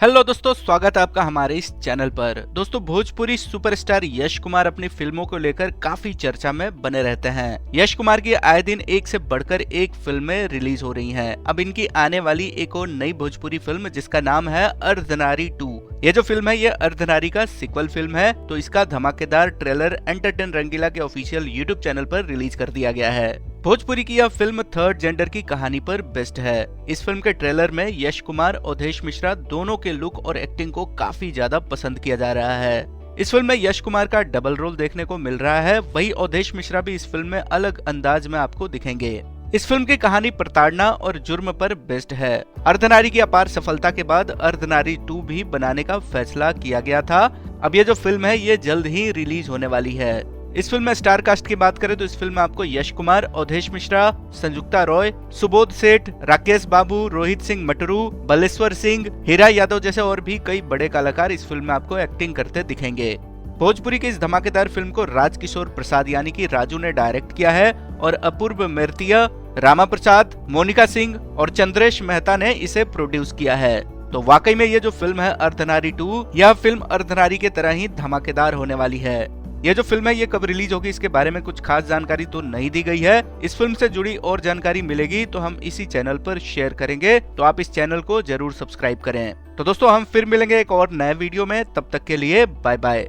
Hello दोस्तों, स्वागत है आपका हमारे इस चैनल पर। दोस्तों, भोजपुरी सुपरस्टार यश कुमार अपनी फिल्मों को लेकर काफी चर्चा में बने रहते हैं। यश कुमार की आए दिन एक से बढ़कर एक फिल्में रिलीज हो रही हैं। अब इनकी आने वाली एक और नई भोजपुरी फिल्म जिसका नाम है अर्धनारी 2। ये जो फिल्म है ये अर्धनारी का सीक्वल फिल्म है, तो इसका धमाकेदार ट्रेलर एंटरटेन रंगीला के ऑफिशियल यूट्यूब चैनल पर रिलीज कर दिया गया है। भोजपुरी की यह फिल्म थर्ड जेंडर की कहानी पर बेस्ड है। इस फिल्म के ट्रेलर में यश कुमार, अवधेश मिश्रा दोनों के लुक और एक्टिंग को काफी ज्यादा पसंद किया जा रहा है। इस फिल्म में यश कुमार का डबल रोल देखने को मिल रहा है, वही अवधेश मिश्रा भी इस फिल्म में अलग अंदाज में आपको दिखेंगे। इस फिल्म की कहानी प्रताड़ना और जुर्म पर बेस्ड है। अर्धनारी की अपार सफलता के बाद अर्धनारी 2 भी बनाने का फैसला किया गया था। अब ये जो फिल्म है ये जल्द ही रिलीज होने वाली है। इस फिल्म में स्टार कास्ट की बात करें तो इस फिल्म में आपको यश कुमार, अवधेश मिश्रा, संजुक्ता रॉय, सुबोध सेठ, राकेश बाबू, रोहित सिंह मटरू, बलेश्वर सिंह, हीरा यादव जैसे और भी कई बड़े कलाकार इस फिल्म में आपको एक्टिंग करते दिखेंगे। भोजपुरी की इस धमाकेदार फिल्म को राजकिशोर प्रसाद यानी कि राजू ने डायरेक्ट किया है और अपूर्व मेरतिया, रामा प्रसाद, मोनिका सिंह और चंद्रेश मेहता ने इसे प्रोड्यूस किया है। तो वाकई में ये जो फिल्म है अर्धनारी 2, यह फिल्म अर्धनारी के तरह ही धमाकेदार होने वाली है। ये जो फिल्म है ये कब रिलीज होगी इसके बारे में कुछ खास जानकारी तो नहीं दी गई है। इस फिल्म से जुड़ी और जानकारी मिलेगी तो हम इसी चैनल पर शेयर करेंगे, तो आप इस चैनल को जरूर सब्सक्राइब करें। तो दोस्तों, हम फिर मिलेंगे एक और नए वीडियो में, तब तक के लिए बाय बाय।